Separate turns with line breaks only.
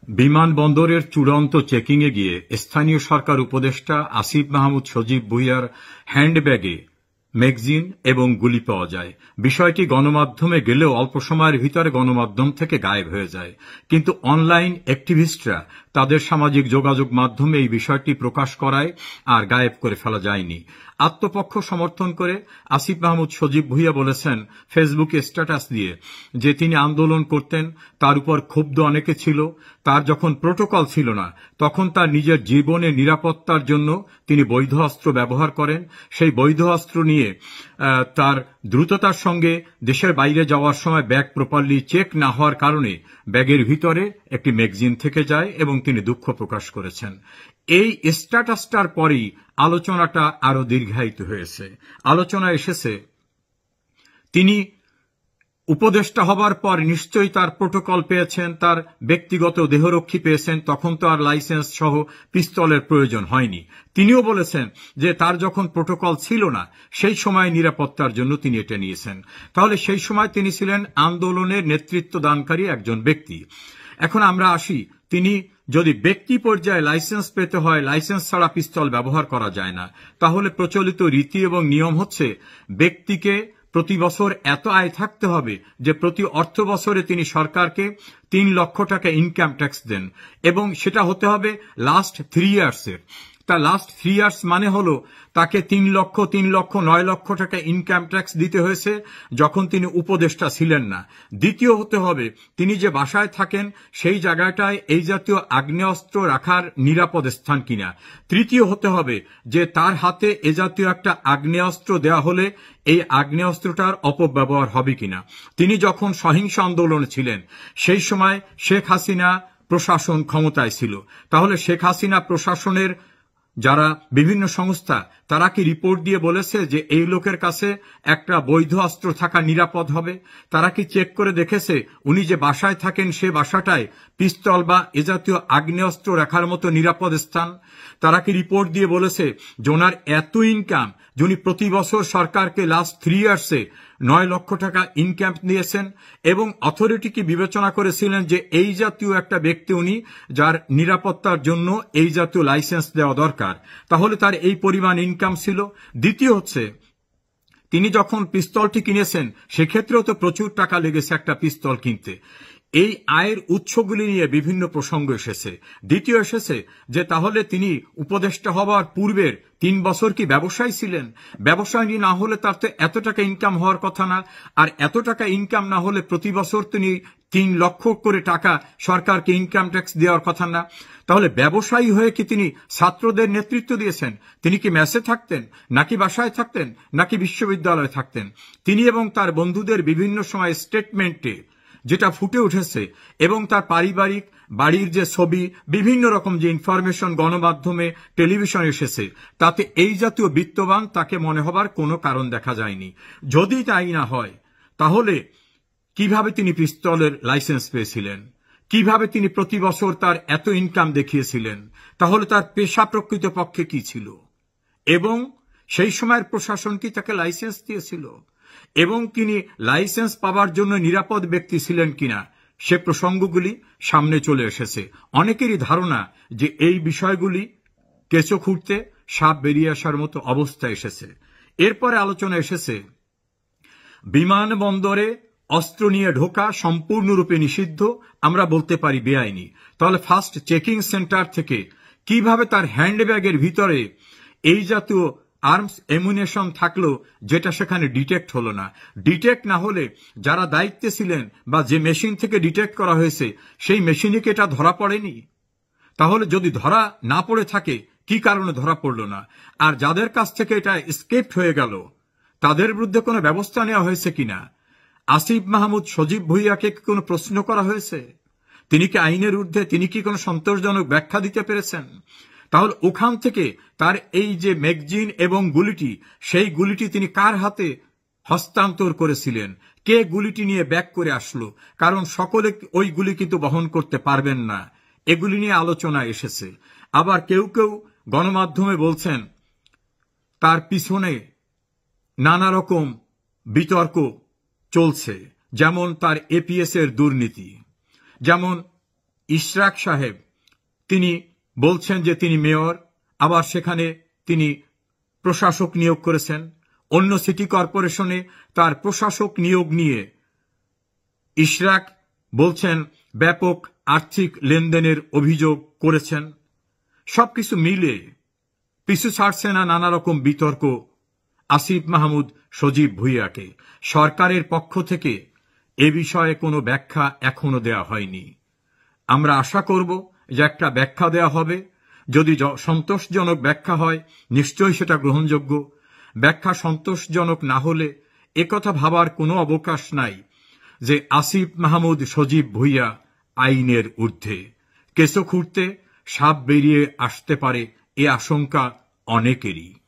বিমানবন্দরের চূড়ান্ত চেকিংয়ে গিয়ে স্থানীয় সরকার উপদেষ্টা আসিফ মাহমুদ সজীব ভুঁইয়ার হ্যান্ডব্যাগে ম্যাগাজিন এবং গুলি পাওয়া যায়। বিষয়টি গণমাধ্যমে গেলেও অল্প সময়ের ভিতরে গণমাধ্যম থেকে গায়েব হয়ে যায়। কিন্তু অনলাইন অ্যাক্টিভিস্টরা তাদের সামাজিক যোগাযোগ মাধ্যমে এই বিষয়টি প্রকাশ করায় আর গায়েব করে ফেলা যায়নি। আত্মপক্ষ সমর্থন করে আসিফ মাহমুদ সজীব ভুঁইয়া বলেছেন ফেসবুকে স্ট্যাটাস দিয়ে যে তিনি আন্দোলন করতেন, তার উপর ক্ষুব্ধ অনেকে ছিল। তার যখন প্রোটোকল ছিল না তখন তার নিজের জীবনের নিরাপত্তার জন্য তিনি বৈধ অস্ত্র ব্যবহার করেন। সেই বৈধ অস্ত্র নিয়ে তার দ্রুততার সঙ্গে দেশের বাইরে যাওয়ার সময় ব্যাগ প্রপারলি চেক না হওয়ার কারণে ব্যাগের ভিতরে একটি ম্যাগাজিন থেকে যায় এবং তিনি দুঃখ প্রকাশ করেছেন। এই স্ট্যাটাসটার পরেই আলোচনাটা আরো দীর্ঘায়িত হয়েছে। আলোচনা এসেছে তিনি উপদেষ্টা হবার পর নিশ্চয়ই তার প্রোটোকল পেয়েছেন, তার ব্যক্তিগত দেহরক্ষী পেয়েছেন, তখন তো আর লাইসেন্স সহ পিস্তলের প্রয়োজন হয়নি। তিনিও বলেছেন যে তার যখন প্রোটোকল ছিল না সেই সময় নিরাপত্তার জন্য তিনি এটা নিয়েছেন। তাহলে সেই সময় তিনি ছিলেন আন্দোলনের নেতৃত্ব দানকারী একজন ব্যক্তি। এখন আমরা আসি, তিনি যদি ব্যক্তি পর্যায়ে লাইসেন্স পেতে হয়, লাইসেন্স ছাড়া পিস্তল ব্যবহার করা যায় না। তাহলে প্রচলিত রীতি এবং নিয়ম হচ্ছে ব্যক্তিকে প্রতি বছর এত আয় থাকতে হবে যে প্রতি অর্থ বছরে তিনি সরকারকে ৩ লক্ষ টাকা ইনকাম ট্যাক্স দেন এবং সেটা হতে হবে লাস্ট 3 ইয়ার্সের। তা লাস্ট 3 ইয়ার্স মানে হলো তাকে ৩ লক্ষ ৯ লক্ষ টাকা ইনকাম ট্যাক্স দিতে হয়েছে যখন তিনি উপদেষ্টা ছিলেন না। দ্বিতীয় হতে হবে তিনি যে বাসায় থাকেন সেই জায়গাটায় এই জাতীয় আগ্নেয়াস্ত্র রাখার নিরাপদ স্থান কিনা। তৃতীয় হতে হবে যে তার হাতে এ জাতীয় একটা আগ্নেয়াস্ত্র দেওয়া হলে এই আগ্নেয়াস্ত্রটার অপব্যবহার হবে কিনা। তিনি যখন সহিংস আন্দোলনে ছিলেন সেই সময় শেখ হাসিনা প্রশাসন ক্ষমতায় ছিল। তাহলে শেখ হাসিনা প্রশাসনের যারা বিভিন্ন সংস্থা তারা কি রিপোর্ট দিয়ে বলেছে যে এই লোকের কাছে একটা বৈধ অস্ত্র থাকা নিরাপদ হবে? তারা কি চেক করে দেখেছে উনি যে বাসায় থাকেন সে বাসাটায় পিস্তল বা এ জাতীয় আগ্নেয়াস্ত্র রাখার মতো নিরাপদ স্থান? তারা কি রিপোর্ট দিয়ে বলেছে যে ওনার এত ইনকাম, যিনি প্রতি বছর সরকারকে লাস্ট 3 ইয়ার্সে ৯ লক্ষ টাকা ইনকাম দিয়েছেন এবং অথরিটি কি বিবেচনা করেছিলেন যে এই জাতীয় একটা ব্যক্তি উনি যার নিরাপত্তার জন্য এই জাতীয় লাইসেন্স দেওয়া দরকার? তাহলে তার এই পরিমাণ ইনকাম ছিল। দ্বিতীয় হচ্ছে তিনি যখন পিস্তলটি কিনেছেন সেক্ষেত্রেও তো প্রচুর টাকা লেগেছে একটা পিস্তল কিনতে। এই আয়ের উৎসগুলি নিয়ে বিভিন্ন প্রসঙ্গ এসেছে। দ্বিতীয় এসেছে যে তাহলে তিনি উপদেষ্টা হওয়ার পূর্বের 3 বছর কি ব্যবসায়ী ছিলেন? ব্যবসায়ী না হলে তার তো এত টাকা ইনকাম হওয়ার কথা না। আর এত টাকা ইনকাম না হলে প্রতি বছর তিনি 3 লক্ষ করে টাকা সরকারকে ইনকাম ট্যাক্স দেওয়ার কথা না। তাহলে ব্যবসায়ী হয়ে কি তিনি ছাত্রদের নেতৃত্ব দিয়েছেন? তিনি কি মেসে থাকতেন, নাকি বাসায় থাকতেন, নাকি বিশ্ববিদ্যালয়ে থাকতেন? তিনি এবং তার বন্ধুদের বিভিন্ন সময় স্টেটমেন্টে যেটা ফুটে উঠেছে এবং তার পারিবারিক বাড়ির যে ছবি, বিভিন্ন রকম যে ইনফরমেশন গণমাধ্যমে টেলিভিশন এসেছে, তাতে এই জাতীয় বিত্তবান তাকে মনে হবার কোনো কারণ দেখা যায়নি। যদি তাই না হয় তাহলে কিভাবে তিনি পিস্তলের লাইসেন্স পেয়েছিলেন? কিভাবে তিনি প্রতি বছর তার এত ইনকাম দেখিয়েছিলেন? তাহলে তার পেশা প্রকৃত পক্ষে কি ছিল? এবং সেই সময়ের প্রশাসন কি তাকে লাইসেন্স দিয়েছিল? এবং তিনি লাইসেন্স পাওয়ার জন্য নিরাপদ ব্যক্তি ছিলেন কিনা সে প্রসঙ্গগুলি সামনে চলে এসেছে। অনেকেরই ধারণা যে এই বিষয়গুলি কেঁচো খুঁড়তে সাপ বেরিয়ে আসার মতো অবস্থা এসেছে। এরপরে আলোচনা এসেছে বিমানবন্দরে অস্ত্র নিয়ে ঢোকা সম্পূর্ণরূপে নিষিদ্ধ, আমরা বলতে পারি বেআইনি। তাহলে ফার্স্ট চেকিং সেন্টার থেকে কিভাবে তার হ্যান্ডব্যাগের ভিতরে এই জাতীয় আর্মস এমুনেশন থাকলো যেটা সেখানে ডিটেক্ট হলো না? ডিটেক্ট না হলে যারা দায়িত্বে ছিলেন বা যে মেশিন থেকে ডিটেক্ট করা হয়েছে সেই মেশিনে কি এটা ধরা পড়েনি? তাহলে যদি ধরা না পড়ে থাকে কি কারণে ধরা পড়ল না? আর যাদের কাছ থেকে এটা এসকেপড হয়ে গেল তাদের বিরুদ্ধে কোনো ব্যবস্থা নেওয়া হয়েছে কিনা? আসিফ মাহমুদ সজীব ভুঁইয়াকে কোনো প্রশ্ন করা হয়েছে? তিনি কি আইনের ঊর্ধ্বে? তিনি কি কোনো সন্তোষজনক ব্যাখ্যা দিতে পেরেছেন? তাহলে ওখান থেকে তার এই যে ম্যাগাজিন এবং গুলিটি, সেই গুলিটি তিনি কার হাতে হস্তান্তর করেছিলেন? কে গুলিটি নিয়ে ব্যাক করে আসলো? কারণ সকলে ওই গুলি কিন্তু বহন করতে পারবেন না। এগুলি নিয়ে আলোচনা এসেছে। আবার কেউ কেউ গণমাধ্যমে বলছেন তার পিছনে নানা রকম বিতর্ক চলছে, যেমন তার এপিএস এর দুর্নীতি, যেমন ইশরাক সাহেব, তিনি বলছেন যে তিনি মেয়র, আবার সেখানে তিনি প্রশাসক নিয়োগ করেছেন। অন্য সিটি কর্পোরেশনে তার প্রশাসক নিয়োগ নিয়ে ইশরাক বলছেন ব্যাপক আর্থিক লেনদেনের অভিযোগ করেছেন। সবকিছু মিলে পিছু ছাড়ছে না নানা রকম বিতর্ক আসিফ মাহমুদ সজীব ভুঁইয়াকে। সরকারের পক্ষ থেকে এ বিষয়ে কোনো ব্যাখ্যা এখনো দেয়া হয়নি। আমরা আশা করব যে একটা ব্যাখ্যা দেয়া হবে। যদি সন্তোষজনক ব্যাখ্যা হয় নিশ্চয়ই সেটা গ্রহণযোগ্য। ব্যাখ্যা সন্তোষজনক না হলে একথা ভাবার কোনো অবকাশ নাই যে আসিফ মাহমুদ সজীব ভুঁইয়া আইনের ঊর্ধ্বে। কেঁচো খুঁড়তে সাপ বেরিয়ে আসতে পারে এ আশঙ্কা অনেকেরই।